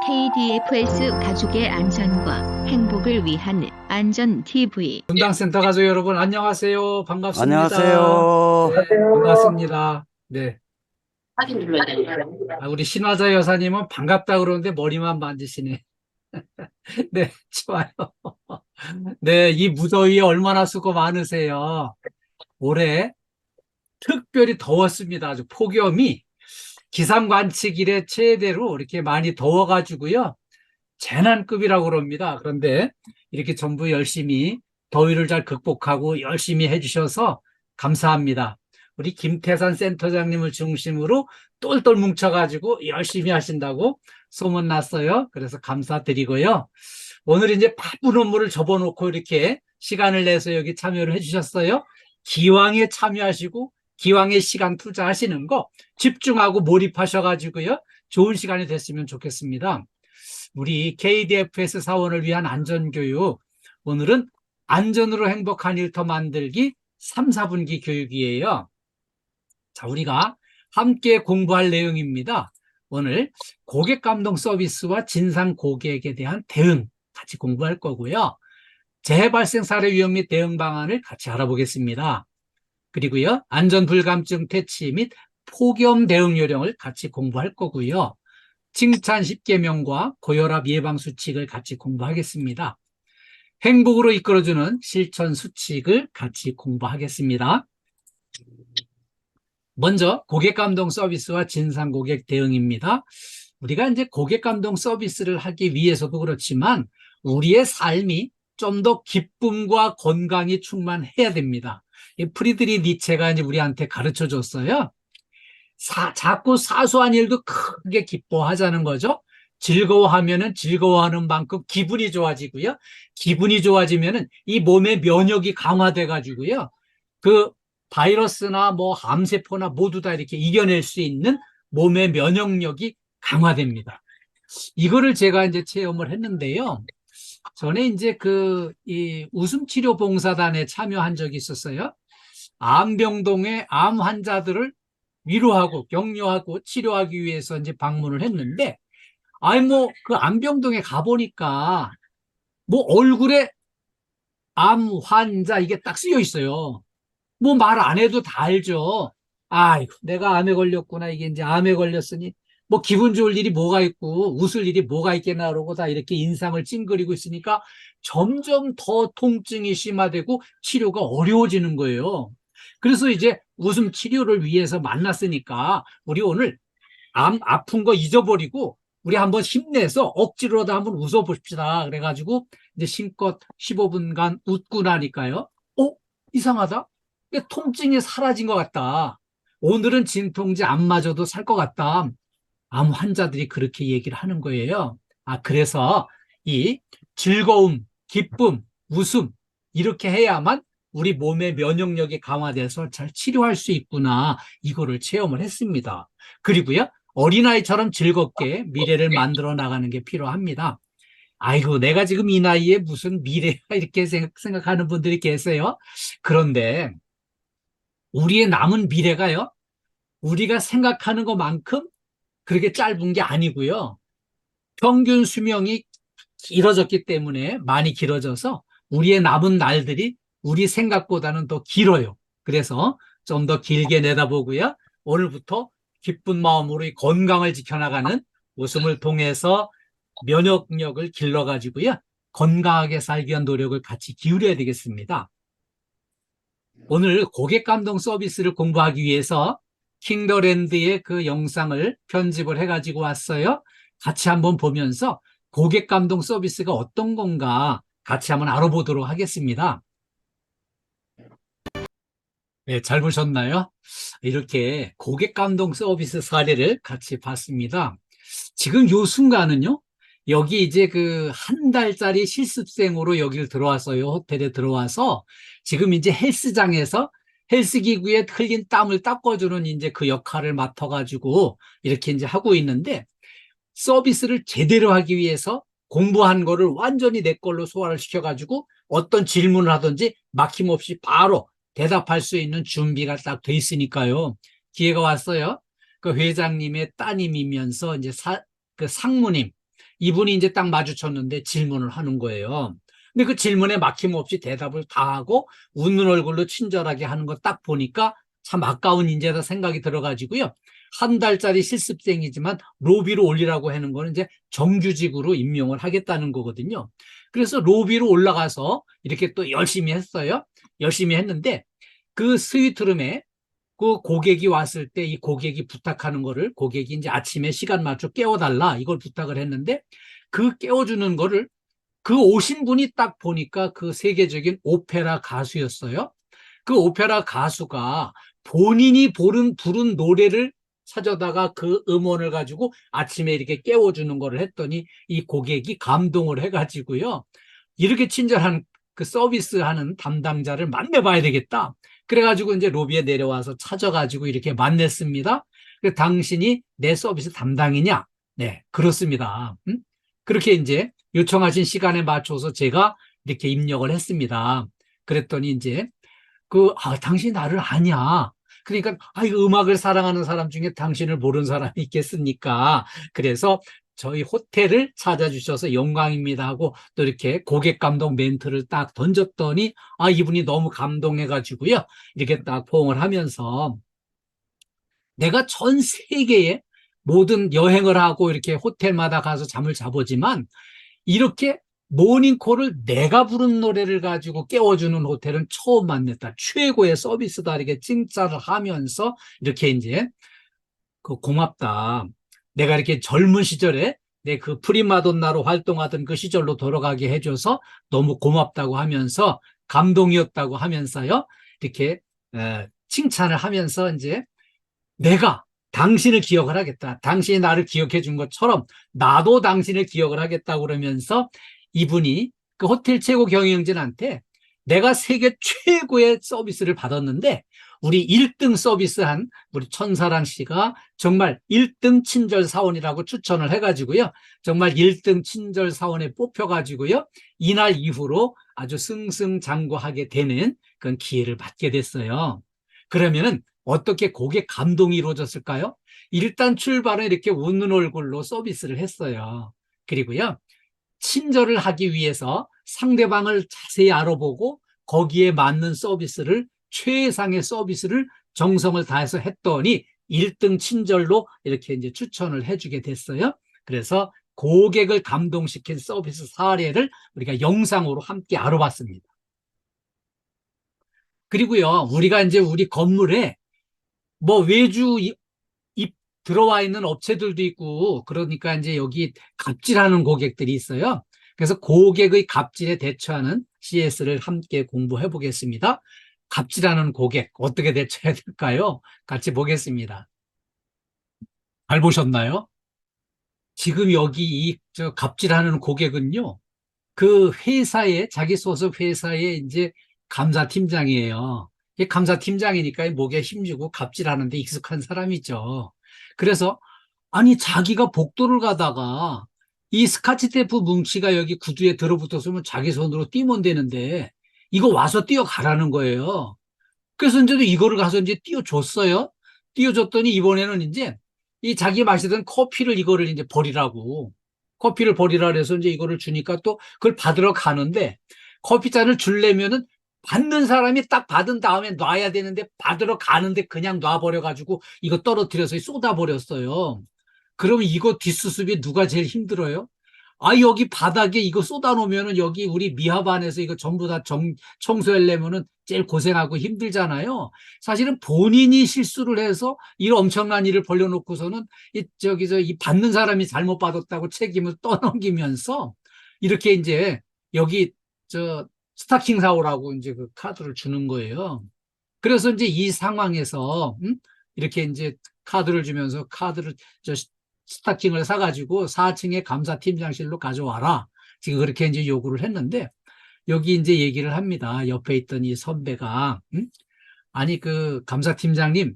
KDFS 가족의 안전과 행복을 위한 안전TV. 분당센터 가족 여러분, 안녕하세요. 반갑습니다. 안녕하세요. 네, 반갑습니다. 네. 확인 눌러야 되는데. 우리 신화자 여사님은 반갑다 그러는데 머리만 만지시네. 네, 좋아요. 네, 이 무더위에 얼마나 수고 많으세요. 올해 특별히 더웠습니다. 아주 폭염이 기상 관측 이래 최대로 이렇게 많이 더워가지고요. 재난급이라고 그럽니다. 그런데 이렇게 전부 열심히 더위를 잘 극복하고 열심히 해주셔서 감사합니다. 우리 김태산 센터장님을 중심으로 똘똘 뭉쳐가지고 열심히 하신다고 소문났어요. 그래서 감사드리고요. 오늘 이제 바쁜 업무를 접어놓고 이렇게 시간을 내서 여기 참여를 해주셨어요. 기왕에 참여하시고 기왕에 시간 투자하시는 거 집중하고 몰입하셔가지고요. 좋은 시간이 됐으면 좋겠습니다. 우리 KDFS 사원을 위한 안전교육, 오늘은 안전으로 행복한 일터 만들기 3, 4분기 교육이에요. 자, 우리가 함께 공부할 내용입니다. 오늘 고객 감동 서비스와 진상 고객에 대한 대응 같이 공부할 거고요. 재해 발생 사례 위험 및 대응 방안을 같이 알아보겠습니다. 그리고요, 안전불감증 퇴치 및 폭염 대응 요령을 같이 공부할 거고요. 칭찬 10계명과 고혈압 예방 수칙을 같이 공부하겠습니다. 행복으로 이끌어주는 실천 수칙을 같이 공부하겠습니다. 먼저 고객 감동 서비스와 진상 고객 대응입니다. 우리가 이제 고객 감동 서비스를 하기 위해서도 그렇지만 우리의 삶이 좀 더 기쁨과 건강이 충만해야 됩니다. 프리드리 니체가 이제 우리한테 가르쳐 줬어요. 자꾸 사소한 일도 크게 기뻐하자는 거죠. 즐거워하면은 즐거워하는 만큼 기분이 좋아지고요. 기분이 좋아지면은 이 몸의 면역이 강화돼 가지고요. 그 바이러스나 뭐 암세포나 모두 다 이렇게 이겨낼 수 있는 몸의 면역력이 강화됩니다. 이거를 제가 이제 체험을 했는데요. 전에 이제 이 웃음치료 봉사단에 참여한 적이 있었어요. 암병동의 암 환자들을 위로하고 격려하고 치료하기 위해서 이제 방문을 했는데, 그 암병동에 가보니까 뭐 얼굴에 암 환자 이게 딱 쓰여 있어요. 뭐 말 안 해도 다 알죠. 아이고, 내가 암에 걸렸구나. 이게 이제 암에 걸렸으니 뭐 기분 좋을 일이 뭐가 있고 웃을 일이 뭐가 있겠나 그러고 다 이렇게 인상을 찡그리고 있으니까 점점 더 통증이 심화되고 치료가 어려워지는 거예요. 그래서 이제 웃음 치료를 위해서 만났으니까 우리 오늘 암 아픈 거 잊어버리고 우리 한번 힘내서 억지로라도 한번 웃어봅시다. 그래가지고 이제 심껏 15분간 웃고 나니까요. 이상하다. 통증이 사라진 것 같다. 오늘은 진통제 안 맞아도 살 것 같다. 암 환자들이 그렇게 얘기를 하는 거예요. 그래서 이 즐거움, 기쁨, 웃음 이렇게 해야만 우리 몸의 면역력이 강화돼서 잘 치료할 수 있구나. 이거를 체험을 했습니다. 그리고요, 어린아이처럼 즐겁게 미래를 만들어 나가는 게 필요합니다. 아이고, 내가 지금 이 나이에 무슨 미래가 이렇게 생각하는 분들이 계세요. 그런데 우리의 남은 미래가요, 우리가 생각하는 것만큼 그렇게 짧은 게 아니고요. 평균 수명이 길어졌기 때문에 많이 길어져서 우리의 남은 날들이 우리 생각보다는 더 길어요. 그래서 좀 더 길게 내다보고요. 오늘부터 기쁜 마음으로 이 건강을 지켜나가는 웃음을 통해서 면역력을 길러가지고요. 건강하게 살기 위한 노력을 같이 기울여야 되겠습니다. 오늘 고객 감동 서비스를 공부하기 위해서 킹더랜드의 그 영상을 편집을 해가지고 왔어요. 같이 한번 보면서 고객 감동 서비스가 어떤 건가 같이 한번 알아보도록 하겠습니다. 네, 잘 보셨나요? 이렇게 고객 감동 서비스 사례를 같이 봤습니다. 지금 요 순간은요, 여기 이제 그 한 달짜리 실습생으로 여기를 들어왔어요. 호텔에 들어와서 지금 이제 헬스장에서 헬스기구에 흘린 땀을 닦아주는 이제 그 역할을 맡아가지고 이렇게 이제 하고 있는데, 서비스를 제대로 하기 위해서 공부한 거를 완전히 내 걸로 소화를 시켜가지고 어떤 질문을 하든지 막힘없이 바로 대답할 수 있는 준비가 딱 돼 있으니까요. 기회가 왔어요. 그 회장님의 따님이면서 이제 그 상무님, 이분이 이제 딱 마주쳤는데 질문을 하는 거예요. 근데 그 질문에 막힘없이 대답을 다 하고 웃는 얼굴로 친절하게 하는 거 딱 보니까 참 아까운 인재다 생각이 들어가지고요. 한 달짜리 실습생이지만 로비로 올리라고 하는 거는 이제 정규직으로 임명을 하겠다는 거거든요. 그래서 로비로 올라가서 이렇게 또 열심히 했어요. 열심히 했는데 그 스위트룸에 그 고객이 왔을 때 이 고객이 부탁하는 거를 고객이 이제 아침에 시간 맞춰 깨워달라 이걸 부탁을 했는데 그 깨워주는 거를 그 오신 분이 딱 보니까 그 세계적인 오페라 가수였어요. 그 오페라 가수가 본인이 부른 노래를 찾아다가 그 음원을 가지고 아침에 이렇게 깨워주는 거를 했더니 이 고객이 감동을 해가지고요. 이렇게 친절한 그 서비스 하는 담당자를 만나봐야 되겠다. 그래가지고 이제 로비에 내려와서 찾아가지고 이렇게 만났습니다. 당신이 내 서비스 담당이냐? 네, 그렇습니다. 그렇게 이제 요청하신 시간에 맞춰서 제가 이렇게 입력을 했습니다. 그랬더니 이제 당신이 나를 아냐? 그러니까, 이 음악을 사랑하는 사람 중에 당신을 모르는 사람이 있겠습니까? 그래서 저희 호텔을 찾아주셔서 영광입니다 하고 또 이렇게 고객 감동 멘트를 딱 던졌더니, 이분이 너무 감동해가지고요. 이렇게 딱 포옹을 하면서 내가 전 세계에 모든 여행을 하고 이렇게 호텔마다 가서 잠을 자보지만 이렇게 모닝콜을 내가 부른 노래를 가지고 깨워주는 호텔은 처음 만났다. 최고의 서비스다. 이렇게 칭찬을 하면서 이렇게 이제 고맙다. 내가 이렇게 젊은 시절에 내 그 프리마돈나로 활동하던 그 시절로 돌아가게 해줘서 너무 고맙다고 하면서 감동이었다고 하면서요. 이렇게 칭찬을 하면서 이제 내가 당신을 기억을 하겠다. 당신이 나를 기억해 준 것처럼 나도 당신을 기억을 하겠다 그러면서 이분이 그 호텔 최고 경영진한테 내가 세계 최고의 서비스를 받았는데 우리 1등 서비스한 우리 천사랑 씨가 정말 1등 친절 사원이라고 추천을 해가지고요. 정말 1등 친절 사원에 뽑혀가지고요. 이날 이후로 아주 승승장구하게 되는 그런 기회를 받게 됐어요. 그러면은 어떻게 고객 감동이 이루어졌을까요? 일단 출발은 이렇게 웃는 얼굴로 서비스를 했어요. 그리고요, 친절을 하기 위해서 상대방을 자세히 알아보고 거기에 맞는 서비스를, 최상의 서비스를 정성을 다해서 했더니 1등 친절로 이렇게 이제 추천을 해주게 됐어요. 그래서 고객을 감동시킨 서비스 사례를 우리가 영상으로 함께 알아봤습니다. 그리고요, 우리가 이제 우리 건물에 외주 들어와 있는 업체들도 있고, 그러니까 이제 여기 갑질하는 고객들이 있어요. 그래서 고객의 갑질에 대처하는 CS를 함께 공부해 보겠습니다. 갑질하는 고객, 어떻게 대처해야 될까요? 같이 보겠습니다. 잘 보셨나요? 지금 여기 갑질하는 고객은요, 그 회사에, 자기 소속 회사에 이제 감사팀장이에요. 감사팀장이니까 목에 힘주고 갑질하는데 익숙한 사람이죠. 그래서 아니 자기가 복도를 가다가 이 스카치 테이프 뭉치가 여기 구두에 들어붙었으면 자기 손으로 띄면 되는데 이거 와서 띄어가라는 거예요. 그래서 이제 이거를 가서 이제 띄워줬어요. 띄워줬더니 이번에는 이제 이 자기 마시던 커피를 이거를 이제 버리라고. 커피를 버리라 그래서 이제 이거를 주니까 또 그걸 받으러 가는데 커피잔을 주려면은 받는 사람이 딱 받은 다음에 놔야 되는데 받으러 가는데 그냥 놔버려가지고 이거 떨어뜨려서 쏟아버렸어요. 그러면 이거 뒷수습이 누가 제일 힘들어요? 여기 바닥에 이거 쏟아놓으면은 여기 우리 미화반에서 이거 전부 다 청소하려면은 제일 고생하고 힘들잖아요. 사실은 본인이 실수를 해서 이런 엄청난 일을 벌려놓고서는 이 받는 사람이 잘못 받았다고 책임을 떠넘기면서 이렇게 이제 여기 스타킹 사오라고 이제 그 카드를 주는 거예요. 그래서 이제 이 상황에서 이렇게 이제 카드를 주면서 스타킹을 사가지고 4층의 감사팀장실로 가져와라. 지금 그렇게 이제 요구를 했는데 여기 이제 얘기를 합니다. 옆에 있던 이 선배가 아니 그 감사팀장님,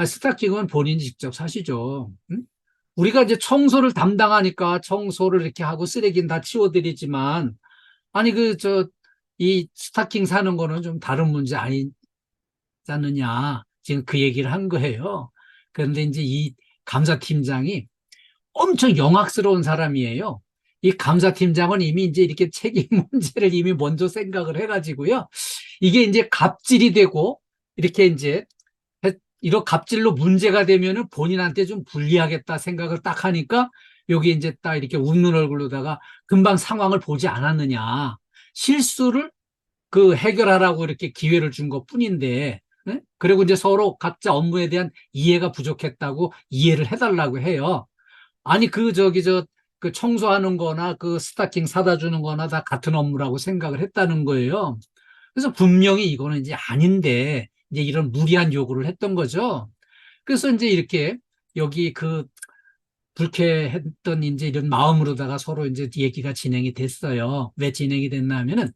스타킹은 본인이 직접 사시죠. 우리가 이제 청소를 담당하니까 청소를 이렇게 하고 쓰레기는 다 치워드리지만 아니 이 스타킹 사는 거는 좀 다른 문제 아니지 않느냐. 지금 그 얘기를 한 거예요. 그런데 이제 이 감사팀장이 엄청 영악스러운 사람이에요. 이 감사팀장은 이미 이제 이렇게 책임 문제를 이미 먼저 생각을 해가지고요. 이게 이제 갑질이 되고 이렇게 이제 이런 갑질로 문제가 되면은 본인한테 좀 불리하겠다 생각을 딱 하니까 여기 이제 딱 이렇게 웃는 얼굴로다가 금방 상황을 보지 않았느냐. 실수를 그 해결하라고 이렇게 기회를 준 것뿐인데, 네? 그리고 이제 서로 각자 업무에 대한 이해가 부족했다고 이해를 해달라고 해요. 아니 그 청소하는 거나 그 스타킹 사다 주는 거나 다 같은 업무라고 생각을 했다는 거예요. 그래서 분명히 이거는 이제 아닌데 이제 이런 무리한 요구를 했던 거죠. 그래서 이제 이렇게 여기 그 불쾌했던 이제 이런 마음으로다가 서로 이제 얘기가 진행이 됐어요. 왜 진행이 됐나 하면은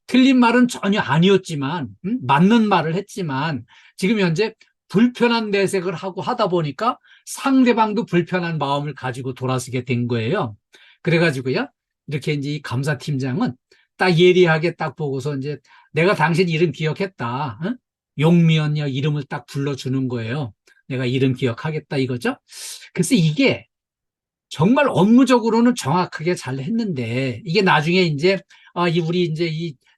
틀린 말은 전혀 아니었지만, 맞는 말을 했지만, 지금 현재 불편한 내색을 하고 하다 보니까 상대방도 불편한 마음을 가지고 돌아서게 된 거예요. 그래가지고요, 이렇게 이제 이 감사팀장은 딱 예리하게 딱 보고서 이제 내가 당신 이름 기억했다. 응? 용미언녀 이름을 딱 불러주는 거예요. 내가 이름 기억하겠다 이거죠. 그래서 이게 정말 업무적으로는 정확하게 잘 했는데 이게 나중에 이제 우리 이제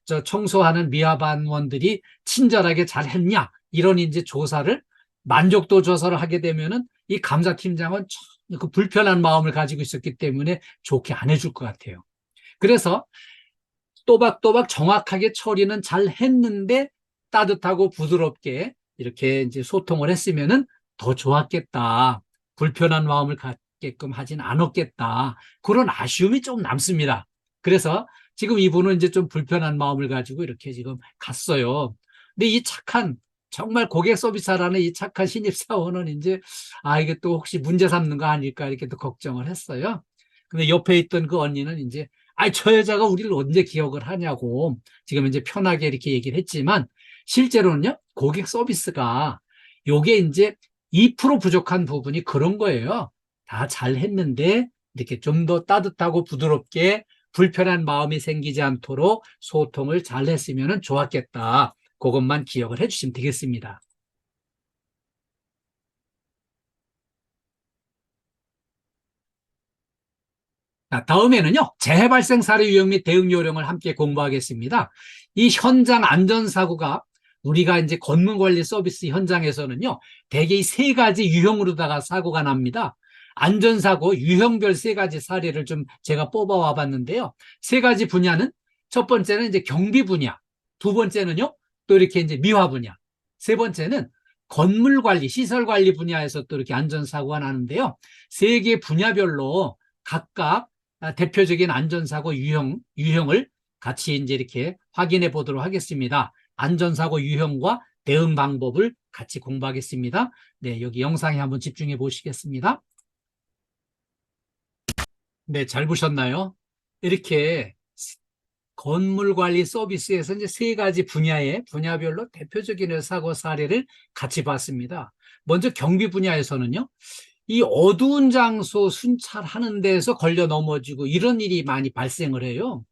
저 청소하는 미화반원들이 친절하게 잘 했냐 이런 이제 조사를 만족도 조사를 하게 되면은 이 감사팀장은 그 불편한 마음을 가지고 있었기 때문에 좋게 안 해줄 것 같아요. 그래서 또박또박 정확하게 처리는 잘 했는데 따뜻하고 부드럽게 이렇게 이제 소통을 했으면은 더 좋았겠다. 불편한 마음을 갖게끔 하진 않았겠다. 그런 아쉬움이 좀 남습니다. 그래서 지금 이분은 이제 좀 불편한 마음을 가지고 이렇게 지금 갔어요. 근데 이 착한 정말 고객 서비스하라는 이 착한 신입사원은 이제 이게 또 혹시 문제 삼는 거 아닐까 이렇게 또 걱정을 했어요. 근데 옆에 있던 그 언니는 이제 저 여자가 우리를 언제 기억을 하냐고 지금 이제 편하게 이렇게 얘기를 했지만 실제로는요, 고객 서비스가 요게 이제 2% 부족한 부분이 그런 거예요. 다 잘했는데 이렇게 좀 더 따뜻하고 부드럽게 불편한 마음이 생기지 않도록 소통을 잘 했으면 좋았겠다. 그것만 기억을 해주시면 되겠습니다. 자, 다음에는요, 재해 발생 사례 유형 및 대응 요령을 함께 공부하겠습니다. 이 현장 안전사고가 우리가 이제 건물관리 서비스 현장에서는요, 대개 이 세 가지 유형으로다가 사고가 납니다. 안전사고 유형별 세 가지 사례를 좀 제가 뽑아와 봤는데요. 세 가지 분야는 첫 번째는 이제 경비 분야, 두 번째는요, 또 이렇게 이제 미화 분야, 세 번째는 건물관리, 시설관리 분야에서 또 이렇게 안전사고가 나는데요. 세 개 분야별로 각각 대표적인 안전사고 유형을 같이 이제 이렇게 확인해 보도록 하겠습니다. 안전사고 유형과 대응 방법을 같이 공부하겠습니다. 네, 여기 영상에 한번 집중해 보시겠습니다. 네, 잘 보셨나요? 이렇게 건물관리 서비스에서 이제 세 가지 분야별로 대표적인 사고 사례를 같이 봤습니다. 먼저 경비 분야에서는요, 이 어두운 장소 순찰하는 데서 걸려 넘어지고 이런 일이 많이 발생을 해요.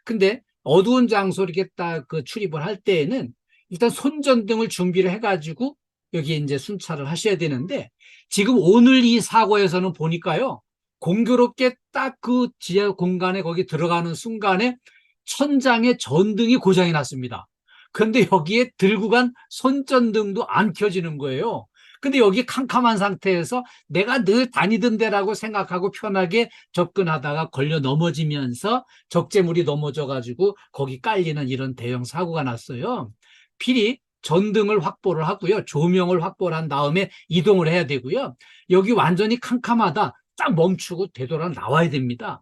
근데 어두운 장소 이렇게 딱 그 출입을 할 때에는 일단 손전등을 준비를 해가지고 여기 이제 순찰을 하셔야 되는데 지금 오늘 이 사고에서는 보니까요. 공교롭게 딱 그 지하 공간에 거기 들어가는 순간에 천장에 전등이 고장이 났습니다. 그런데 여기에 들고 간 손전등도 안 켜지는 거예요. 근데 여기 캄캄한 상태에서 내가 늘 다니던 데라고 생각하고 편하게 접근하다가 걸려 넘어지면서 적재물이 넘어져가지고 거기 깔리는 이런 대형 사고가 났어요. 필히 전등을 확보를 하고요. 조명을 확보를 한 다음에 이동을 해야 되고요. 여기 완전히 캄캄하다. 딱 멈추고 되돌아 나와야 됩니다.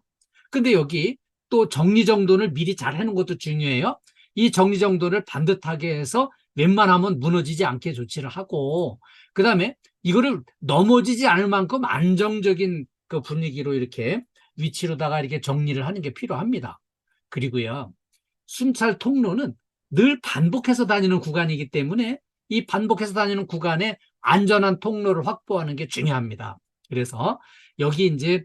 근데 여기 또 정리정돈을 미리 잘 해놓은 것도 중요해요. 이 정리정돈을 반듯하게 해서 웬만하면 무너지지 않게 조치를 하고 그 다음에 이거를 넘어지지 않을 만큼 안정적인 그 분위기로 이렇게 위치로다가 이렇게 정리를 하는 게 필요합니다. 그리고요, 순찰 통로는 늘 반복해서 다니는 구간이기 때문에 이 반복해서 다니는 구간에 안전한 통로를 확보하는 게 중요합니다. 그래서 여기 이제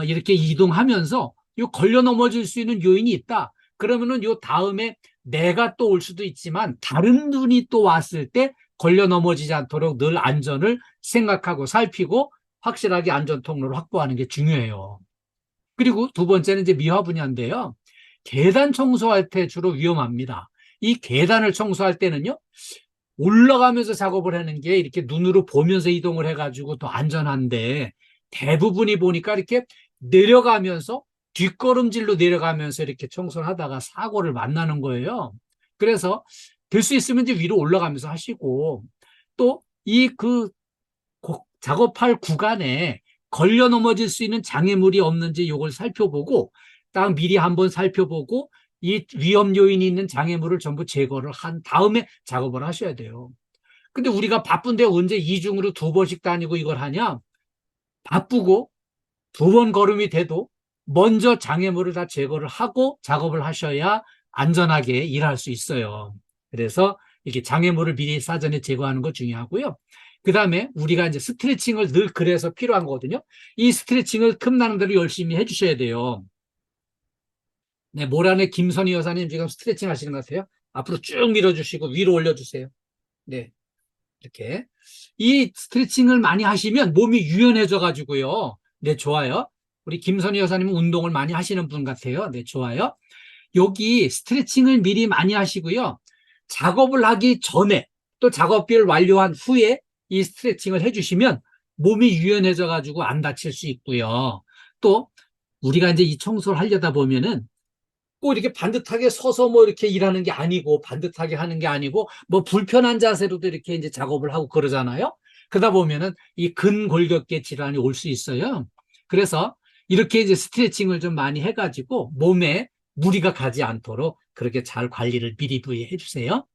이렇게 이동하면서 요 걸려 넘어질 수 있는 요인이 있다. 그러면은 요 다음에 내가 또 올 수도 있지만 다른 분이 또 왔을 때 걸려 넘어지지 않도록 늘 안전을 생각하고 살피고 확실하게 안전 통로를 확보하는 게 중요해요. 그리고 두 번째는 이제 미화 분야인데요. 계단 청소할 때 주로 위험합니다. 이 계단을 청소할 때는요, 올라가면서 작업을 하는 게 이렇게 눈으로 보면서 이동을 해가지고 더 안전한데, 대부분이 보니까 이렇게 내려가면서 뒷걸음질로 내려가면서 이렇게 청소를 하다가 사고를 만나는 거예요. 그래서 될 수 있으면 이제 위로 올라가면서 하시고, 또 이 작업할 구간에 걸려 넘어질 수 있는 장애물이 없는지 이걸 살펴보고, 딱 미리 한번 살펴보고 이 위험 요인이 있는 장애물을 전부 제거를 한 다음에 작업을 하셔야 돼요. 근데 우리가 바쁜데 언제 이중으로 두 번씩 다니고 이걸 하냐? 바쁘고 두 번 걸음이 돼도 먼저 장애물을 다 제거를 하고 작업을 하셔야 안전하게 일할 수 있어요. 그래서 이렇게 장애물을 미리 사전에 제거하는 거 중요하고요. 그 다음에 우리가 이제 스트레칭을 늘 그래서 필요한 거거든요. 이 스트레칭을 틈나는 대로 열심히 해주셔야 돼요. 네, 모란의 김선희 여사님 지금 스트레칭 하시는 것 같아요. 앞으로 쭉 밀어주시고 위로 올려주세요. 네, 이렇게. 이 스트레칭을 많이 하시면 몸이 유연해져 가지고요. 네, 좋아요. 우리 김선희 여사님은 운동을 많이 하시는 분 같아요. 네, 좋아요. 여기 스트레칭을 미리 많이 하시고요. 작업을 하기 전에 또 작업비를 완료한 후에 이 스트레칭을 해주시면 몸이 유연해져 가지고 안 다칠 수 있고요. 또 우리가 이제 이 청소를 하려다 보면은 꼭 이렇게 반듯하게 서서 뭐 이렇게 일하는 게 아니고 반듯하게 하는 게 아니고 뭐 불편한 자세로도 이렇게 이제 작업을 하고 그러잖아요. 그러다 보면은 이 근골격계 질환이 올 수 있어요. 그래서 이렇게 이제 스트레칭을 좀 많이 해가지고 몸에 무리가 가지 않도록 그렇게 잘 관리를 미리 해 주세요.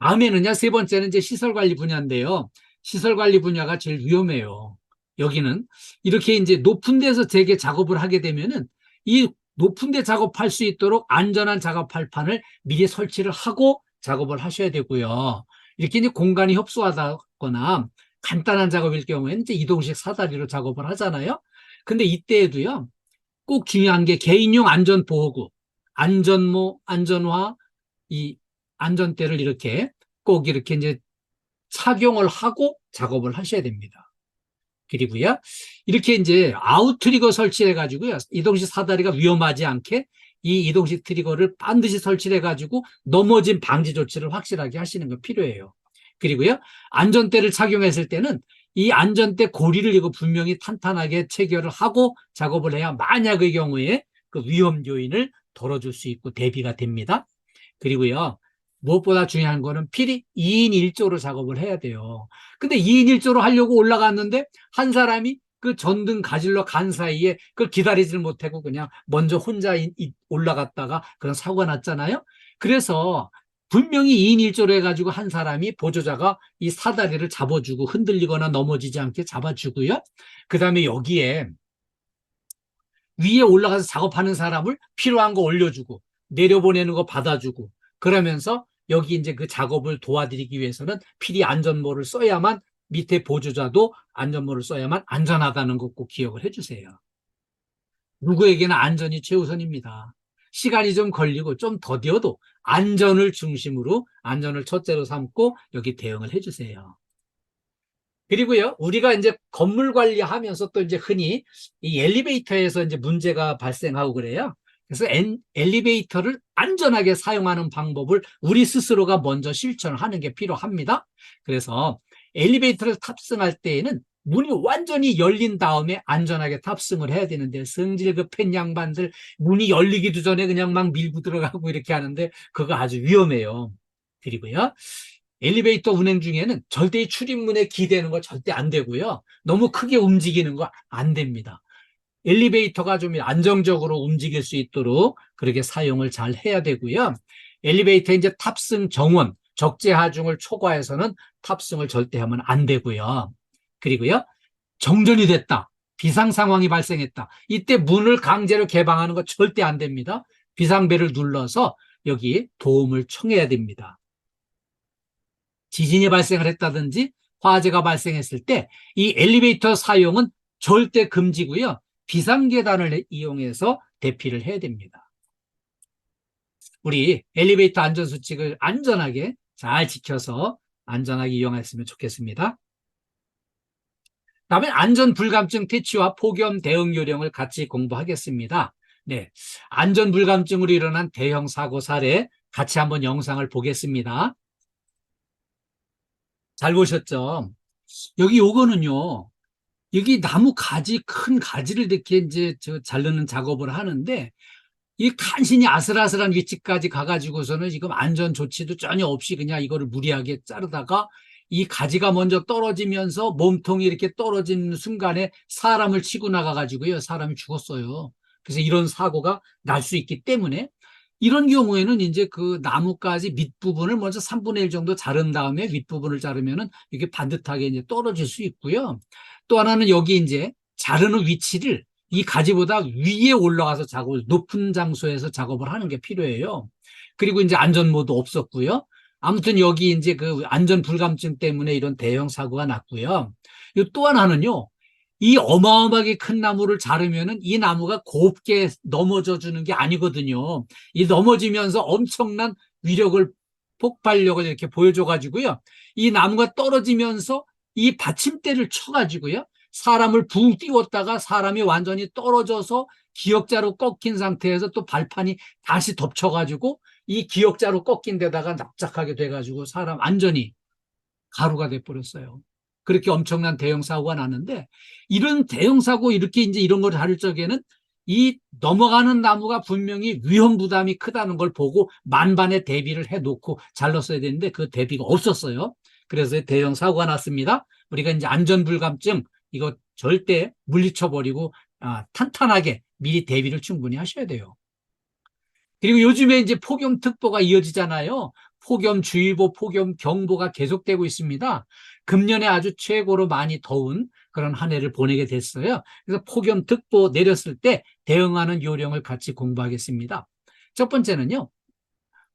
다음에는요, 세 번째는 이제 시설 관리 분야인데요. 시설 관리 분야가 제일 위험해요. 여기는 이렇게 이제 높은 데서 재개 작업을 하게 되면은 이 높은 데 작업할 수 있도록 안전한 작업할 판을 미리 설치를 하고 작업을 하셔야 되고요. 이렇게 이제 공간이 협소하다거나 간단한 작업일 경우에는 이제 이동식 사다리로 작업을 하잖아요. 근데 이때에도요, 꼭 중요한 게 개인용 안전보호구, 안전모, 안전화, 이 안전대를 이렇게 꼭 이렇게 이제 착용을 하고 작업을 하셔야 됩니다. 그리고요, 이렇게 이제 아웃트리거 설치해 가지고요, 이동식 사다리가 위험하지 않게 이 이동식 트리거를 반드시 설치해 가지고 넘어진 방지 조치를 확실하게 하시는 거 필요해요. 그리고요, 안전대를 착용했을 때는 이 안전대 고리를 이거 분명히 탄탄하게 체결을 하고 작업을 해야 만약의 경우에 그 위험 요인을 덜어줄 수 있고 대비가 됩니다. 그리고요, 무엇보다 중요한 거는 필히 2인 1조로 작업을 해야 돼요. 근데 2인 1조로 하려고 올라갔는데 한 사람이 그 전등 가지러 간 사이에 그걸 기다리지를 못하고 그냥 먼저 혼자 올라갔다가 그런 사고가 났잖아요. 그래서 분명히 2인 1조로 해가지고 한 사람이 보조자가 이 사다리를 잡아주고 흔들리거나 넘어지지 않게 잡아주고요. 그 다음에 여기에 위에 올라가서 작업하는 사람을 필요한 거 올려주고 내려보내는 거 받아주고 그러면서 여기 이제 그 작업을 도와드리기 위해서는 필히 안전모를 써야만 밑에 보조자도 안전모를 써야만 안전하다는 거 꼭 기억을 해주세요. 누구에게나 안전이 최우선입니다. 시간이 좀 걸리고 좀 더뎌도 안전을 중심으로 안전을 첫째로 삼고 여기 대응을 해주세요. 그리고요, 우리가 이제 건물 관리하면서 또 이제 흔히 이 엘리베이터에서 이제 문제가 발생하고 그래요. 그래서 엘리베이터를 안전하게 사용하는 방법을 우리 스스로가 먼저 실천을 하는 게 필요합니다. 그래서 엘리베이터를 탑승할 때에는 문이 완전히 열린 다음에 안전하게 탑승을 해야 되는데 성질 급한 양반들 문이 열리기도 전에 그냥 막 밀고 들어가고 이렇게 하는데 그거 아주 위험해요. 그리고요, 엘리베이터 운행 중에는 절대 출입문에 기대는 거 절대 안 되고요. 너무 크게 움직이는 거 안 됩니다. 엘리베이터가 좀 안정적으로 움직일 수 있도록 그렇게 사용을 잘 해야 되고요. 엘리베이터 이제 탑승 정원, 적재 하중을 초과해서는 탑승을 절대 하면 안 되고요. 그리고요, 정전이 됐다. 비상 상황이 발생했다. 이때 문을 강제로 개방하는 거 절대 안 됩니다. 비상벨을 눌러서 여기 도움을 청해야 됩니다. 지진이 발생을 했다든지 화재가 발생했을 때 이 엘리베이터 사용은 절대 금지고요. 비상계단을 이용해서 대피를 해야 됩니다. 우리 엘리베이터 안전수칙을 안전하게 잘 지켜서 안전하게 이용했으면 좋겠습니다. 다음에 안전불감증 퇴치와 폭염 대응 요령을 같이 공부하겠습니다. 네, 안전불감증으로 일어난 대형 사고 사례 같이 한번 영상을 보겠습니다. 잘 보셨죠? 여기 요거는요, 여기 나무 가지, 큰 가지를 이렇게 이제 자르는 작업을 하는데, 이 간신히 아슬아슬한 위치까지 가가지고서는 지금 안전 조치도 전혀 없이 그냥 이거를 무리하게 자르다가 이 가지가 먼저 떨어지면서 몸통이 이렇게 떨어진 순간에 사람을 치고 나가가지고요. 사람이 죽었어요. 그래서 이런 사고가 날 수 있기 때문에 이런 경우에는 이제 그 나뭇가지 밑부분을 먼저 3분의 1 정도 자른 다음에 윗부분을 자르면은 이게 반듯하게 이제 떨어질 수 있고요. 또 하나는 여기 이제 자르는 위치를 이 가지보다 위에 올라가서 작업을, 높은 장소에서 작업을 하는 게 필요해요. 그리고 이제 안전모도 없었고요. 아무튼 여기 이제 그 안전 불감증 때문에 이런 대형 사고가 났고요. 또 하나는요. 이 어마어마하게 큰 나무를 자르면은 이 나무가 곱게 넘어져 주는 게 아니거든요. 이 넘어지면서 엄청난 위력을, 폭발력을 이렇게 보여줘 가지고요. 이 나무가 떨어지면서 이 받침대를 쳐 가지고요. 사람을 붕 띄웠다가 사람이 완전히 떨어져서 기역자로 꺾인 상태에서 또 발판이 다시 덮쳐가지고 이 기역자로 꺾인 데다가 납작하게 돼가지고 사람 완전히 가루가 돼버렸어요. 그렇게 엄청난 대형 사고가 났는데, 이런 대형 사고 이렇게 이제 이런 걸 다룰 적에는 이 넘어가는 나무가 분명히 위험 부담이 크다는 걸 보고 만반의 대비를 해놓고 잘랐어야 되는데 그 대비가 없었어요. 그래서 대형 사고가 났습니다. 우리가 이제 안전불감증 이거 절대 물리쳐버리고 탄탄하게 미리 대비를 충분히 하셔야 돼요. 그리고 요즘에 이제 폭염특보가 이어지잖아요. 폭염주의보, 폭염경보가 계속되고 있습니다. 금년에 아주 최고로 많이 더운 그런 한 해를 보내게 됐어요. 그래서 폭염특보 내렸을 때 대응하는 요령을 같이 공부하겠습니다. 첫 번째는요.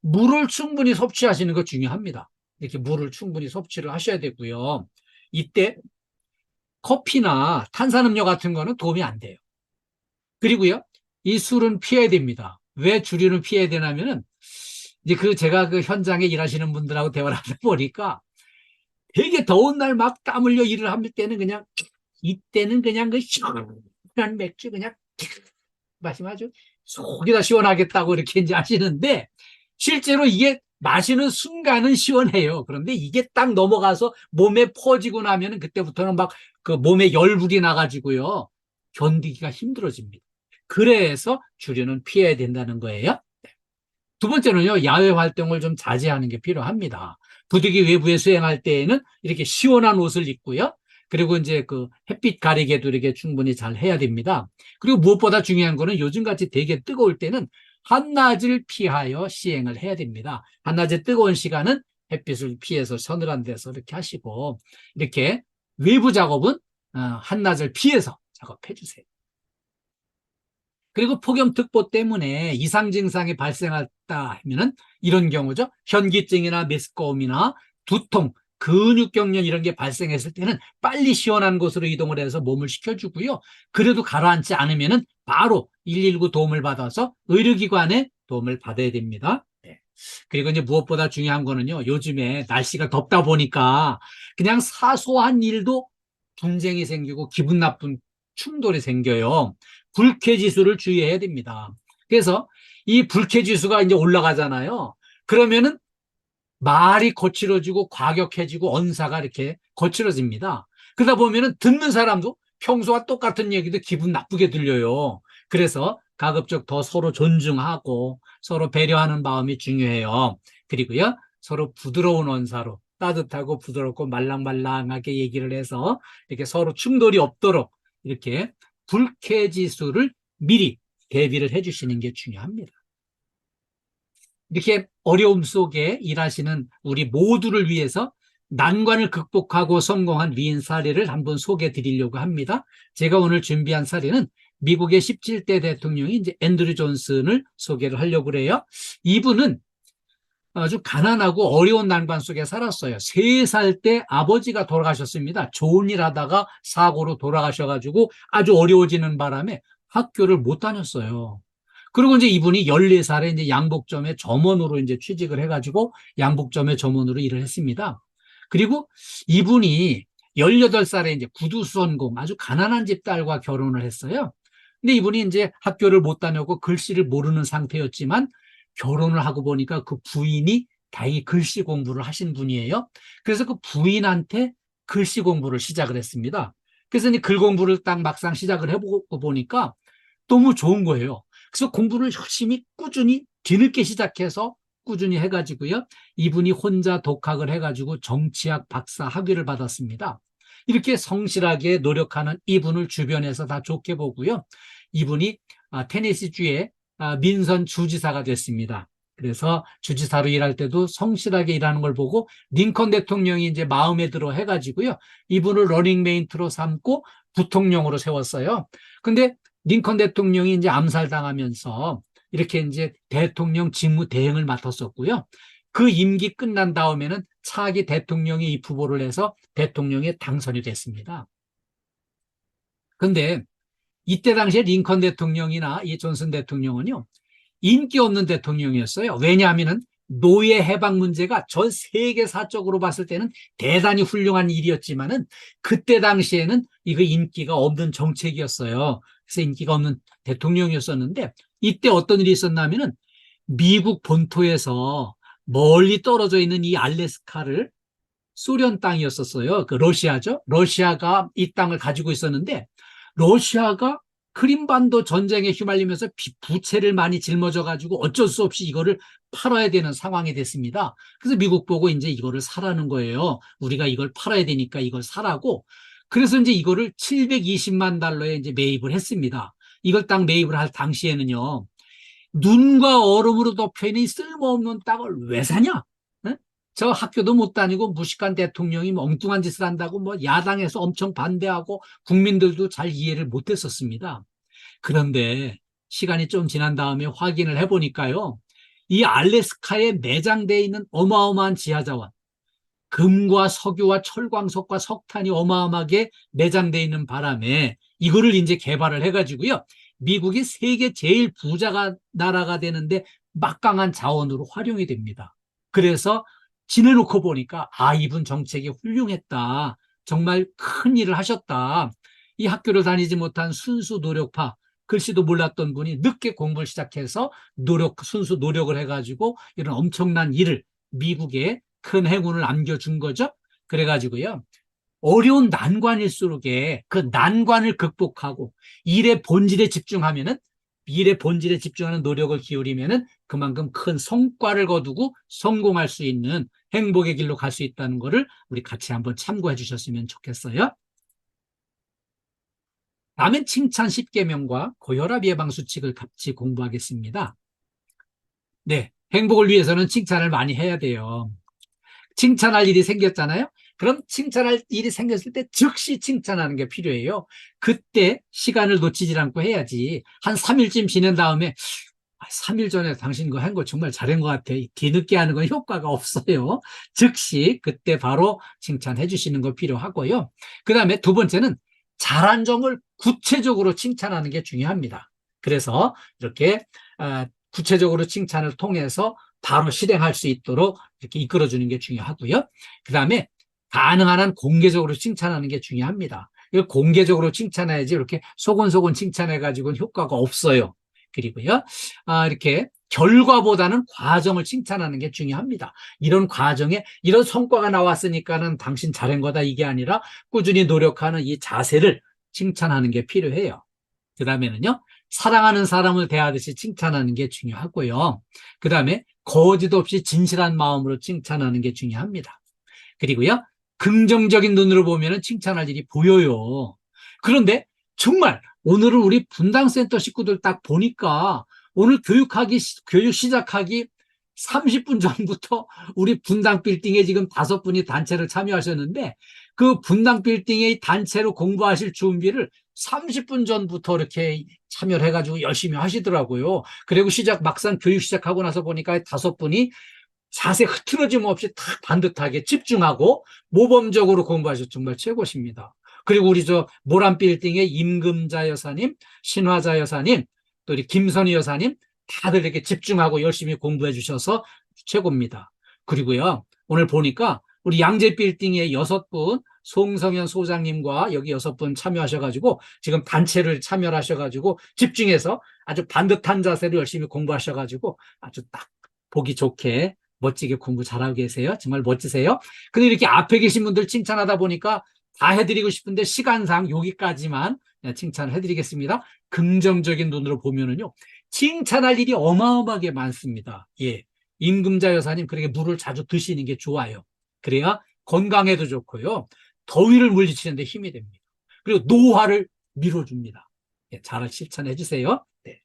물을 충분히 섭취하시는 거 중요합니다. 이렇게 물을 충분히 섭취를 하셔야 되고요. 이때 커피나 탄산음료 같은 거는 도움이 안 돼요. 그리고요, 이 술은 피해야 됩니다. 왜 주류는 피해야 되냐면은, 이제 제가 그 현장에 일하시는 분들하고 대화를 하다 보니까 되게 더운 날 막 땀 흘려 일을 할 때는 그냥, 이때는 그냥 그 시원한 맥주 그냥 마시면 아주 속이 다 시원하겠다고 이렇게 이제 하시는데, 실제로 이게 마시는 순간은 시원해요. 그런데 이게 딱 넘어가서 몸에 퍼지고 나면은 그때부터는 막 그 몸에 열불이 나가지고요. 견디기가 힘들어집니다. 그래서 주류는 피해야 된다는 거예요. 두 번째는요, 야외 활동을 좀 자제하는 게 필요합니다. 부득이 외부에 수행할 때에는 이렇게 시원한 옷을 입고요. 그리고 이제 그 햇빛 가리개도 이렇게 충분히 잘 해야 됩니다. 그리고 무엇보다 중요한 거는 요즘같이 되게 뜨거울 때는 한낮을 피하여 시행을 해야 됩니다. 한낮에 뜨거운 시간은 햇빛을 피해서 서늘한 데서 이렇게 하시고, 이렇게 외부 작업은 한낮을 피해서 작업해 주세요. 그리고 폭염특보 때문에 이상 증상이 발생했다 하면은 이런 경우죠. 현기증이나 메스꺼움이나 두통, 근육경련 이런 게 발생했을 때는 빨리 시원한 곳으로 이동을 해서 몸을 식혀주고요. 그래도 가라앉지 않으면은 바로 119 도움을 받아서 의료기관의 도움을 받아야 됩니다. 네. 그리고 이제 무엇보다 중요한 거는요. 요즘에 날씨가 덥다 보니까 그냥 사소한 일도 분쟁이 생기고 기분 나쁜 충돌이 생겨요. 불쾌지수를 주의해야 됩니다. 그래서 이 불쾌지수가 이제 올라가잖아요. 그러면은 말이 거칠어지고 과격해지고 언사가 이렇게 거칠어집니다. 그러다 보면은 듣는 사람도 평소와 똑같은 얘기도 기분 나쁘게 들려요. 그래서 가급적 더 서로 존중하고 서로 배려하는 마음이 중요해요. 그리고요, 서로 부드러운 언사로 따뜻하고 부드럽고 말랑말랑하게 얘기를 해서 이렇게 서로 충돌이 없도록 이렇게 불쾌지수를 미리 대비를 해주시는 게 중요합니다. 이렇게 어려움 속에 일하시는 우리 모두를 위해서 난관을 극복하고 성공한 위인 사례를 한번 소개해 드리려고 합니다. 제가 오늘 준비한 사례는 미국의 17대 대통령이 이제 앤드류 존슨을 소개를 하려고 그래요. 이분은 아주 가난하고 어려운 난관 속에 살았어요. 3살 때 아버지가 돌아가셨습니다. 좋은 일 하다가 사고로 돌아가셔가지고 아주 어려워지는 바람에 학교를 못 다녔어요. 그리고 이제 이분이 14살에 이제 양복점의 점원으로 이제 취직을 해가지고 양복점의 점원으로 일을 했습니다. 그리고 이분이 18살에 이제 구두선공 아주 가난한 집 딸과 결혼을 했어요. 근데 이분이 이제 학교를 못 다녔고 글씨를 모르는 상태였지만 결혼을 하고 보니까 그 부인이 다행히 글씨 공부를 하신 분이에요. 그래서 그 부인한테 글씨 공부를 시작을 했습니다. 그래서 이제 글 공부를 딱 막상 시작을 해보고 보니까 너무 좋은 거예요. 그래서 공부를 열심히 꾸준히 뒤늦게 시작해서 꾸준히 해가지고요. 이분이 혼자 독학을 해가지고 정치학 박사 학위를 받았습니다. 이렇게 성실하게 노력하는 이분을 주변에서 다 좋게 보고요. 이분이 테네시주의 민선 주지사가 됐습니다. 그래서 주지사로 일할 때도 성실하게 일하는 걸 보고 링컨 대통령이 이제 마음에 들어 해가지고요. 이분을 러닝메이트로 삼고 부통령으로 세웠어요. 근데 링컨 대통령이 이제 암살당하면서 이렇게 이제 대통령 직무 대행을 맡았었고요. 그 임기 끝난 다음에는 차기 대통령이 이 후보를 해서 대통령에 당선이 됐습니다. 근데 이때 당시에 링컨 대통령이나 이 존슨 대통령은요, 인기 없는 대통령이었어요. 왜냐하면은 노예 해방 문제가 전 세계사적으로 봤을 때는 대단히 훌륭한 일이었지만은 그때 당시에는 이거 인기가 없는 정책이었어요. 그래서 인기가 없는 대통령이었었는데 이때 어떤 일이 있었냐면은 미국 본토에서 멀리 떨어져 있는 이 알래스카를 소련 땅이었었어요. 그 러시아죠. 러시아가 이 땅을 가지고 있었는데 러시아가 크림반도 전쟁에 휘말리면서 부채를 많이 짊어져 가지고 어쩔 수 없이 이거를 팔아야 되는 상황이 됐습니다. 그래서 미국 보고 이제 이거를 사라는 거예요. 우리가 이걸 팔아야 되니까 이걸 사라고. 그래서 이제 이거를 720만 달러에 이제 매입을 했습니다. 이걸 딱 매입을 할 당시에는요. 눈과 얼음으로 덮여 있는 쓸모없는 땅을 왜 사냐? 네? 저 학교도 못 다니고 무식한 대통령이 엉뚱한 짓을 한다고 뭐 야당에서 엄청 반대하고 국민들도 잘 이해를 못했었습니다. 그런데 시간이 좀 지난 다음에 확인을 해보니까요. 이 알래스카에 매장되어 있는 어마어마한 지하자원, 금과 석유와 철광석과 석탄이 어마어마하게 매장되어 있는 바람에 이거를 이제 개발을 해가지고요. 미국이 세계 제일 부자가 나라가 되는데 막강한 자원으로 활용이 됩니다. 그래서 지내놓고 보니까 이분 정책이 훌륭했다. 정말 큰 일을 하셨다. 이 학교를 다니지 못한 순수 노력파, 글씨도 몰랐던 분이 늦게 공부를 시작해서 순수 노력을 해가지고 이런 엄청난 일을 미국에 큰 행운을 안겨준 거죠. 그래가지고요. 어려운 난관일수록에 그 난관을 극복하고 일의 본질에 집중하면은 일의 본질에 집중하는 노력을 기울이면은 그만큼 큰 성과를 거두고 성공할 수 있는 행복의 길로 갈 수 있다는 것을 우리 같이 한번 참고해 주셨으면 좋겠어요. 다음엔 칭찬 10계명과 고혈압 예방 수칙을 같이 공부하겠습니다. 네, 행복을 위해서는 칭찬을 많이 해야 돼요. 칭찬할 일이 생겼잖아요. 그럼 칭찬할 일이 생겼을 때 즉시 칭찬하는 게 필요해요. 그때 시간을 놓치지 않고 해야지. 한 3일쯤 지난 다음에 3일 전에 당신 거 한 거 정말 잘한 것 같아. 뒤늦게 하는 건 효과가 없어요. 즉시 그때 바로 칭찬해 주시는 거 필요하고요. 그 다음에 두 번째는 잘한 점을 구체적으로 칭찬하는 게 중요합니다. 그래서 이렇게 구체적으로 칭찬을 통해서 바로 실행할 수 있도록 이렇게 이끌어주는 게 중요하고요. 그 다음에 가능한 한 공개적으로 칭찬하는 게 중요합니다. 이걸 공개적으로 칭찬해야지 이렇게 소곤소곤 칭찬해가지고는 효과가 없어요. 그리고요, 이렇게 결과보다는 과정을 칭찬하는 게 중요합니다. 이런 과정에 이런 성과가 나왔으니까는 당신 잘한 거다 이게 아니라 꾸준히 노력하는 이 자세를 칭찬하는 게 필요해요. 그 다음에는요, 사랑하는 사람을 대하듯이 칭찬하는 게 중요하고요. 그 다음에 거짓 없이 진실한 마음으로 칭찬하는 게 중요합니다. 그리고요, 긍정적인 눈으로 보면 칭찬할 일이 보여요. 그런데 정말 오늘은 우리 분당센터 식구들 딱 보니까 오늘 교육 시작하기 30분 전부터 우리 분당 빌딩에 지금 5분이 단체를 참여하셨는데 그 분당 빌딩의 단체로 공부하실 준비를 30분 전부터 이렇게 참여를 해가지고 열심히 하시더라고요. 그리고 막상 교육 시작하고 나서 보니까 5분이 자세 흐트러짐 없이 딱 반듯하게 집중하고 모범적으로 공부하셔서 정말 최고십니다. 그리고 우리 모란 빌딩의 임금자 여사님, 신화자 여사님, 또 우리 김선희 여사님 다들 이렇게 집중하고 열심히 공부해 주셔서 최고입니다. 그리고요, 오늘 보니까 우리 양재빌딩의 6분, 송성현 소장님과 여기 6분 참여하셔가지고 지금 단체를 참여하셔가지고 집중해서 아주 반듯한 자세로 열심히 공부하셔가지고 아주 딱 보기 좋게 멋지게 공부 잘하고 계세요. 정말 멋지세요. 근데 이렇게 앞에 계신 분들 칭찬하다 보니까 다 해드리고 싶은데 시간상 여기까지만 칭찬을 해드리겠습니다. 긍정적인 눈으로 보면은요, 칭찬할 일이 어마어마하게 많습니다. 예. 임금자 여사님, 그렇게 물을 자주 드시는 게 좋아요. 그래야 건강에도 좋고요. 더위를 물리치는 데 힘이 됩니다. 그리고 노화를 미뤄줍니다. 예, 잘 실천해 주세요. 네.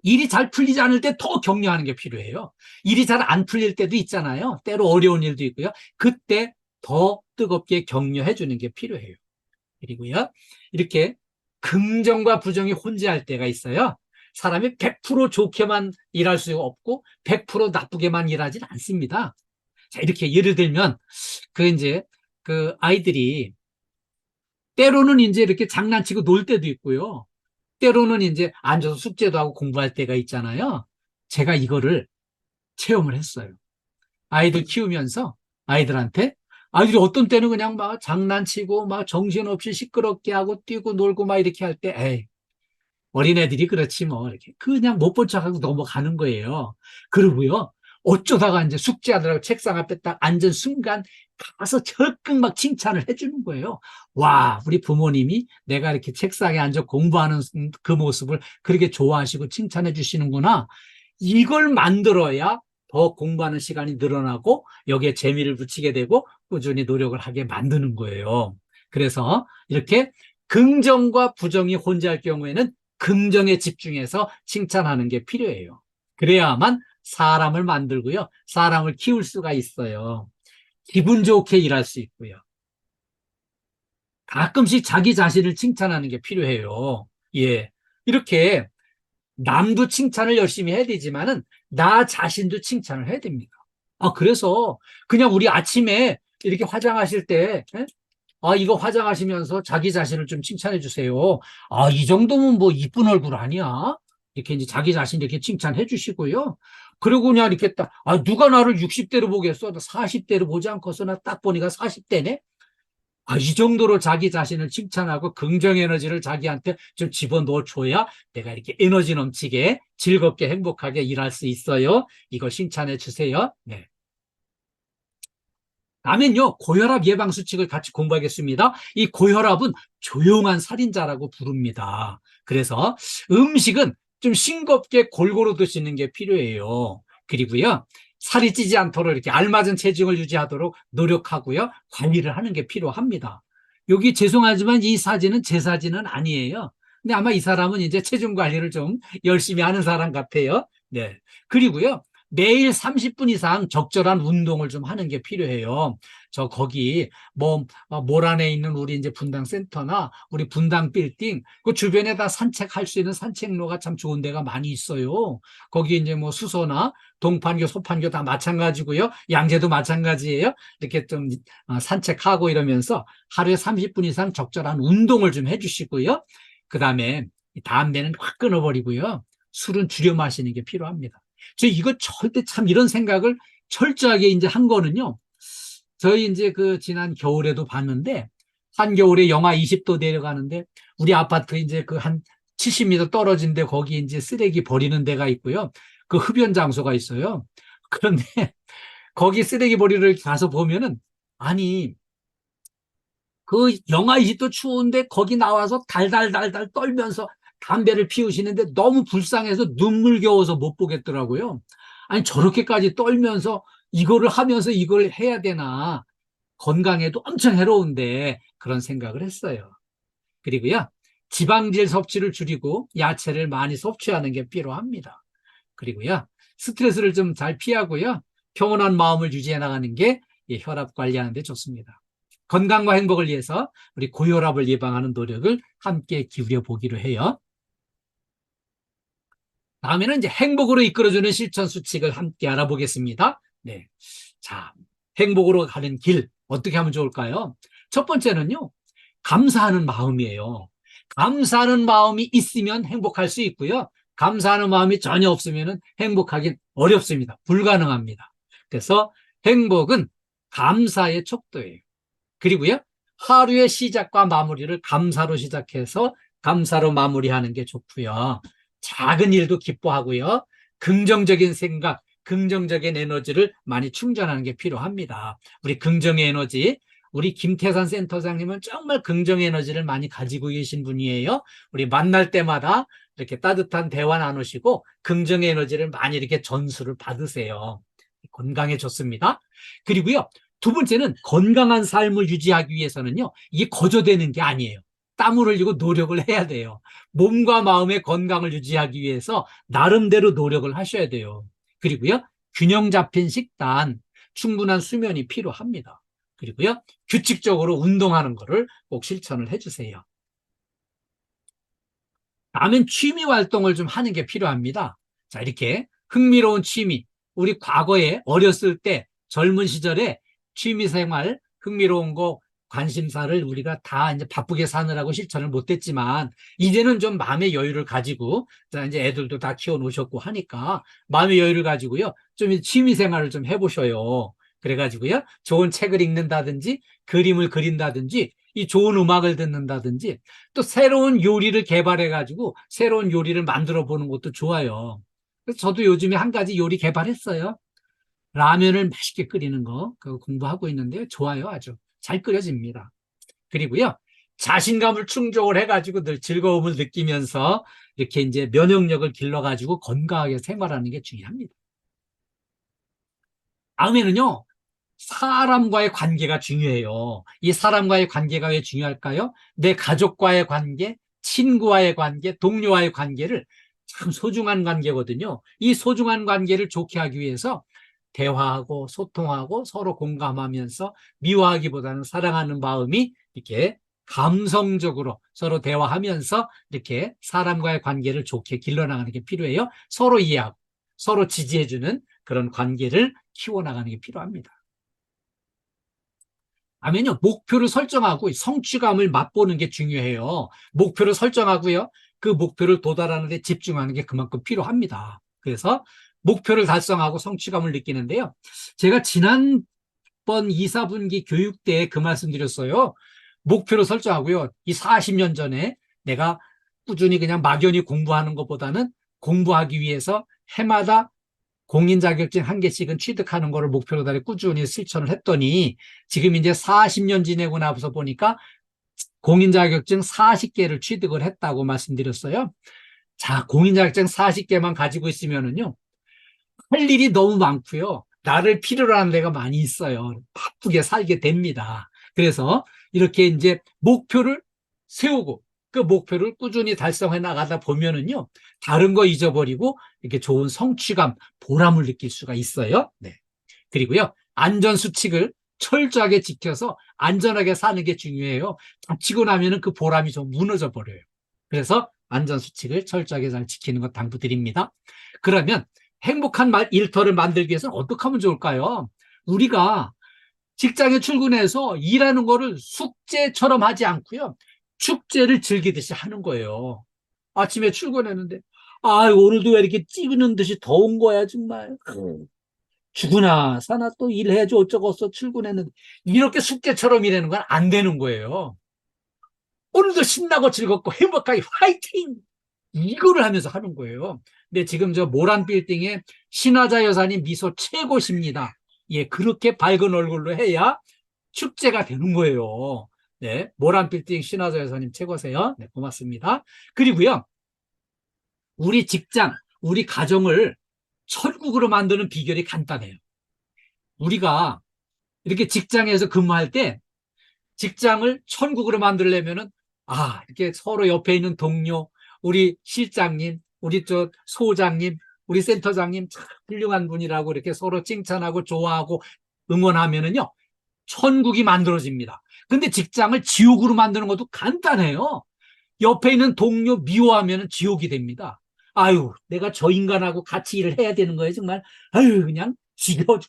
일이 잘 풀리지 않을 때 더 격려하는 게 필요해요. 일이 잘 안 풀릴 때도 있잖아요. 때로 어려운 일도 있고요. 그때 더 뜨겁게 격려해 주는 게 필요해요. 그리고요, 이렇게 긍정과 부정이 혼재할 때가 있어요. 사람이 100% 좋게만 일할 수 없고 100% 나쁘게만 일하진 않습니다. 자, 이렇게 예를 들면 그 아이들이 때로는 이제 이렇게 장난치고 놀 때도 있고요. 때로는 이제 앉아서 숙제도 하고 공부할 때가 있잖아요. 제가 이거를 체험을 했어요. 아이들 키우면서 아이들이 어떤 때는 그냥 막 장난치고 막 정신없이 시끄럽게 하고 뛰고 놀고 막 이렇게 할 때, 에이, 어린애들이 그렇지 뭐 이렇게 그냥 못 본 척하고 넘어가는 거예요. 그러고요, 어쩌다가 이제 숙제하느라고 책상 앞에 딱 앉은 순간 가서 적극 막 칭찬을 해주는 거예요. 와, 우리 부모님이 내가 이렇게 책상에 앉아 공부하는 그 모습을 그렇게 좋아하시고 칭찬해 주시는구나. 이걸 만들어야 더 공부하는 시간이 늘어나고 여기에 재미를 붙이게 되고 꾸준히 노력을 하게 만드는 거예요. 그래서 이렇게 긍정과 부정이 혼재할 경우에는 긍정에 집중해서 칭찬하는 게 필요해요. 그래야만 사람을 만들고요, 사람을 키울 수가 있어요. 기분 좋게 일할 수 있고요. 가끔씩 자기 자신을 칭찬하는 게 필요해요. 예. 이렇게 남도 칭찬을 열심히 해야 되지만은 나 자신도 칭찬을 해야 됩니다. 그래서 그냥 우리 아침에 이렇게 화장하실 때, 예? 이거 화장하시면서 자기 자신을 좀 칭찬해 주세요. 이 정도면 뭐 이쁜 얼굴 아니야? 이렇게 이제 자기 자신 이렇게 칭찬해 주시고요. 그리고 그냥 이렇게 딱, 누가 나를 60대로 보겠어? 40대로 보지 않고서 나 딱 보니까 40대네? 이 정도로 자기 자신을 칭찬하고 긍정 에너지를 자기한테 좀 집어넣어 줘야 내가 이렇게 에너지 넘치게 즐겁게 행복하게 일할 수 있어요. 이거 칭찬해 주세요. 네. 다음엔요, 고혈압 예방 수칙을 같이 공부하겠습니다. 이 고혈압은 조용한 살인자라고 부릅니다. 그래서 음식은 좀 싱겁게 골고루 드시는 게 필요해요. 그리고요, 살이 찌지 않도록 이렇게 알맞은 체중을 유지하도록 노력하고요, 관리를 하는 게 필요합니다. 여기 죄송하지만 이 사진은 제 사진은 아니에요. 근데 아마 이 사람은 이제 체중 관리를 좀 열심히 하는 사람 같아요. 네. 그리고요, 매일 30분 이상 적절한 운동을 좀 하는 게 필요해요. 거기 몰 안에 있는 우리 이제 분당 센터나 우리 분당 빌딩 그 주변에 다 산책할 수 있는 산책로가 참 좋은 데가 많이 있어요. 거기 이제 뭐 수서나 동판교, 소판교 다 마찬가지고요. 양재도 마찬가지예요. 이렇게 좀 산책하고 이러면서 하루에 30분 이상 적절한 운동을 좀 해주시고요. 그다음에 담배는 확 끊어버리고요. 술은 줄여 마시는 게 필요합니다. 이거 절대 참 이런 생각을 철저하게 이제 한 거는요. 저희 이제 그 지난 겨울에도 봤는데, 한겨울에 영하 20도 내려가는데, 우리 아파트 이제 그 한 70m 떨어진 데 거기 이제 쓰레기 버리는 데가 있고요. 그 흡연 장소가 있어요. 그런데 거기 쓰레기 버리러 가서 보면은, 아니, 그 영하 20도 추운데 거기 나와서 달달달달 떨면서 담배를 피우시는데 너무 불쌍해서 눈물겨워서 못 보겠더라고요. 아니, 저렇게까지 떨면서 이거를 하면서 이걸 해야 되나. 건강에도 엄청 해로운데 그런 생각을 했어요. 그리고요, 지방질 섭취를 줄이고 야채를 많이 섭취하는 게 필요합니다. 그리고요, 스트레스를 좀 잘 피하고요, 평온한 마음을 유지해 나가는 게 혈압 관리하는 데 좋습니다. 건강과 행복을 위해서 우리 고혈압을 예방하는 노력을 함께 기울여 보기로 해요. 다음에는 이제 행복으로 이끌어주는 실천 수칙을 함께 알아보겠습니다. 네. 자, 행복으로 가는 길, 어떻게 하면 좋을까요? 첫 번째는요, 감사하는 마음이에요. 감사하는 마음이 있으면 행복할 수 있고요. 감사하는 마음이 전혀 없으면 행복하긴 어렵습니다. 불가능합니다. 그래서 행복은 감사의 척도예요. 그리고요, 하루의 시작과 마무리를 감사로 시작해서 감사로 마무리하는 게 좋고요. 작은 일도 기뻐하고요. 긍정적인 생각, 긍정적인 에너지를 많이 충전하는 게 필요합니다. 우리 긍정의 에너지, 우리 김태산 센터장님은 정말 긍정의 에너지를 많이 가지고 계신 분이에요. 우리 만날 때마다 이렇게 따뜻한 대화 나누시고 긍정의 에너지를 많이 이렇게 전수를 받으세요. 건강에 좋습니다. 그리고요, 두 번째는 건강한 삶을 유지하기 위해서는요, 이게 거저되는 게 아니에요. 땀을 흘리고 노력을 해야 돼요. 몸과 마음의 건강을 유지하기 위해서 나름대로 노력을 하셔야 돼요. 그리고요, 균형 잡힌 식단, 충분한 수면이 필요합니다. 그리고요, 규칙적으로 운동하는 거를 꼭 실천을 해주세요. 다음엔 취미 활동을 좀 하는 게 필요합니다. 자, 이렇게 흥미로운 취미, 우리 과거에 어렸을 때 젊은 시절에 취미 생활, 흥미로운 거, 관심사를 우리가 다 이제 바쁘게 사느라고 실천을 못했지만, 이제는 좀 마음의 여유를 가지고, 자, 이제 애들도 다 키워놓으셨고 하니까, 마음의 여유를 가지고요, 좀 취미 생활을 좀 해보셔요. 그래가지고요, 좋은 책을 읽는다든지, 그림을 그린다든지, 이 좋은 음악을 듣는다든지, 또 새로운 요리를 개발해가지고, 새로운 요리를 만들어 보는 것도 좋아요. 그래서 저도 요즘에 한 가지 요리 개발했어요. 라면을 맛있게 끓이는 거, 그거 공부하고 있는데요. 좋아요. 아주 잘 끓여집니다. 그리고요, 자신감을 충족을 해가지고 늘 즐거움을 느끼면서 이렇게 이제 면역력을 길러가지고 건강하게 생활하는 게 중요합니다. 다음에는요, 사람과의 관계가 중요해요. 이 사람과의 관계가 왜 중요할까요? 내 가족과의 관계, 친구와의 관계, 동료와의 관계를 참 소중한 관계거든요. 이 소중한 관계를 좋게 하기 위해서 대화하고 소통하고 서로 공감하면서 미워하기보다는 사랑하는 마음이 이렇게 감성적으로 서로 대화하면서 이렇게 사람과의 관계를 좋게 길러나가는 게 필요해요. 서로 이해하고 서로 지지해주는 그런 관계를 키워나가는 게 필요합니다. 다음에는요, 목표를 설정하고 성취감을 맛보는 게 중요해요. 목표를 설정하고요, 그 목표를 도달하는 데 집중하는 게 그만큼 필요합니다. 그래서 목표를 달성하고 성취감을 느끼는데요. 제가 지난번 2, 4분기 교육 때 그 말씀 드렸어요. 목표를 설정하고요. 이 40년 전에 내가 꾸준히 그냥 막연히 공부하는 것보다는 공부하기 위해서 해마다 공인 자격증 한 개씩은 취득하는 거를 목표로 달에 꾸준히 실천을 했더니 지금 이제 40년 지내고 나서 보니까 공인 자격증 40개를 취득을 했다고 말씀드렸어요. 자, 공인 자격증 40개만 가지고 있으면은요, 할 일이 너무 많고요. 나를 필요로 하는 데가 많이 있어요. 바쁘게 살게 됩니다. 그래서 이렇게 이제 목표를 세우고 그 목표를 꾸준히 달성해 나가다 보면은요, 다른 거 잊어버리고 이렇게 좋은 성취감, 보람을 느낄 수가 있어요. 네. 그리고요, 안전수칙을 철저하게 지켜서 안전하게 사는 게 중요해요. 다치고 나면은 그 보람이 좀 무너져 버려요. 그래서 안전수칙을 철저하게 잘 지키는 것 당부드립니다. 그러면 행복한 일터를 만들기 위해서는 어떻게 하면 좋을까요? 우리가 직장에 출근해서 일하는 거를 숙제처럼 하지 않고요, 축제를 즐기듯이 하는 거예요. 아침에 출근했는데, 아, 오늘도 왜 이렇게 찌그는 듯이 더운 거야, 정말. 죽으나 사나 또 일해야지 어쩌겠어 출근했는데, 이렇게 숙제처럼 일하는 건 안 되는 거예요. 오늘도 신나고 즐겁고 행복하게 화이팅! 이거를 하면서 하는 거예요. 근데 지금 저 모란 빌딩에 신화자 여사님 미소 최고십니다. 예, 그렇게 밝은 얼굴로 해야 축제가 되는 거예요. 네, 모란 빌딩 신화자 여사님 최고세요. 네, 고맙습니다. 그리고요, 우리 직장, 우리 가정을 천국으로 만드는 비결이 간단해요. 우리가 이렇게 직장에서 근무할 때 직장을 천국으로 만들려면은, 아, 이렇게 서로 옆에 있는 동료, 우리 실장님, 우리 저 소장님, 우리 센터장님 참 훌륭한 분이라고 이렇게 서로 칭찬하고 좋아하고 응원하면은요, 천국이 만들어집니다. 근데 직장을 지옥으로 만드는 것도 간단해요. 옆에 있는 동료 미워하면 지옥이 됩니다. 아유, 내가 저 인간하고 같이 일을 해야 되는 거예요, 정말. 아유, 그냥 지겨워.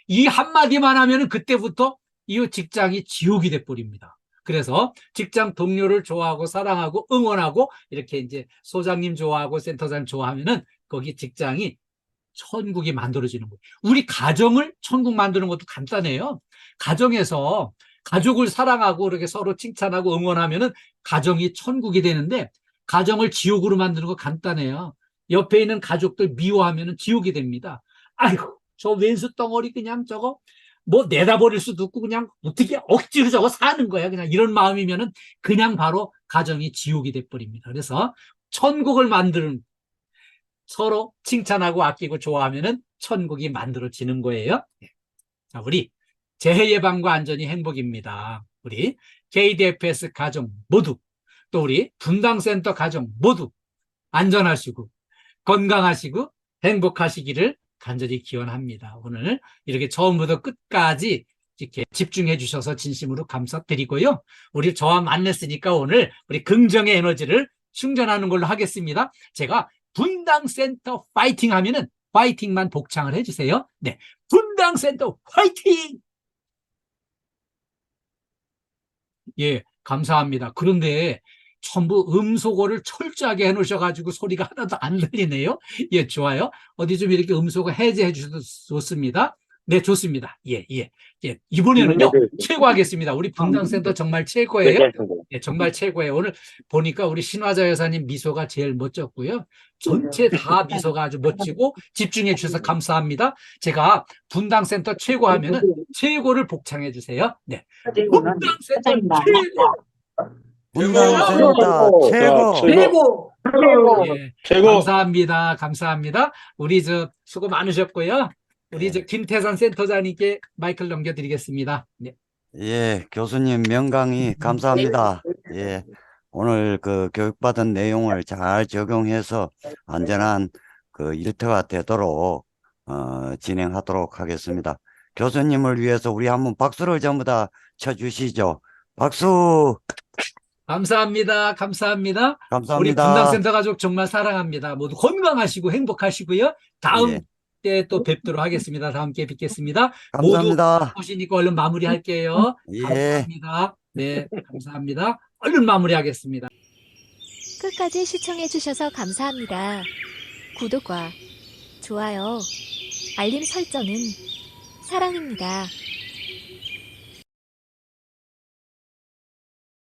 이 한마디만 하면은 그때부터 이 직장이 지옥이 돼버립니다. 그래서 직장 동료를 좋아하고 사랑하고 응원하고 이렇게 이제 소장님 좋아하고 센터장 좋아하면은 거기 직장이 천국이 만들어지는 거예요. 우리 가정을 천국 만드는 것도 간단해요. 가정에서 가족을 사랑하고 이렇게 서로 칭찬하고 응원하면은 가정이 천국이 되는데, 가정을 지옥으로 만드는 거 간단해요. 옆에 있는 가족들 미워하면은 지옥이 됩니다. 아이고, 저 왼수 덩어리 그냥 저거 뭐 내다버릴 수도 없고 그냥 어떻게 억지로 저거 사는 거야. 그냥 이런 마음이면은 그냥 바로 가정이 지옥이 돼버립니다. 그래서 천국을 만드는, 서로 칭찬하고 아끼고 좋아하면은 천국이 만들어지는 거예요. 자, 우리 재해 예방과 안전이 행복입니다. 우리 KDFS 가정 모두, 또 우리 분당센터 가정 모두 안전하시고 건강하시고 행복하시기를 간절히 기원합니다. 오늘 이렇게 처음부터 끝까지 이렇게 집중해 주셔서 진심으로 감사드리고요. 우리 저와 만났으니까 오늘 우리 긍정의 에너지를 충전하는 걸로 하겠습니다. 제가 분당센터 파이팅 하면은 파이팅만 복창을 해주세요. 네, 분당센터 파이팅! 예, 감사합니다. 그런데 전부 음소거를 철저하게 해놓으셔가지고 소리가 하나도 안 들리네요. 예, 좋아요. 어디 좀 이렇게 음소거 해제해 주셔도 좋습니다. 네, 좋습니다. 예, 예. 예, 이번에는요, 최고하겠습니다. 우리 분당센터 정말 최고예요. 예, 정말 최고예요. 오늘 보니까 우리 신화자 여사님 미소가 제일 멋졌고요. 전체 다 미소가 아주 멋지고 집중해 주셔서 감사합니다. 제가 분당센터 최고 하면은 최고를 복창해 주세요. 네. 분당센터 최고! 분당센터 최고. 최고. 예, 최고. 감사합니다. 감사합니다. 우리 수고 많으셨고요. 우리 김태산 센터장님께 마이크를 넘겨드리겠습니다. 네. 예, 교수님 명강의 감사합니다. 예, 오늘 그 교육받은 내용을 잘 적용해서 안전한 그 일터가 되도록 진행하도록 하겠습니다. 교수님을 위해서 우리 한번 박수를 전부 다 쳐주시죠. 박수. 감사합니다. 감사합니다. 감사합니다. 우리 분당센터 가족 정말 사랑합니다. 모두 건강하시고 행복하시고요. 다음 예. 때 또 뵙도록 하겠습니다. 다음 기회에 뵙겠습니다. 감사합니다. 모두 오시니까 얼른 마무리할게요. 예. 감사합니다. 네, 감사합니다. 얼른 마무리하겠습니다. 끝까지 시청해주셔서 감사합니다. 구독과 좋아요, 알림 설정은 사랑입니다.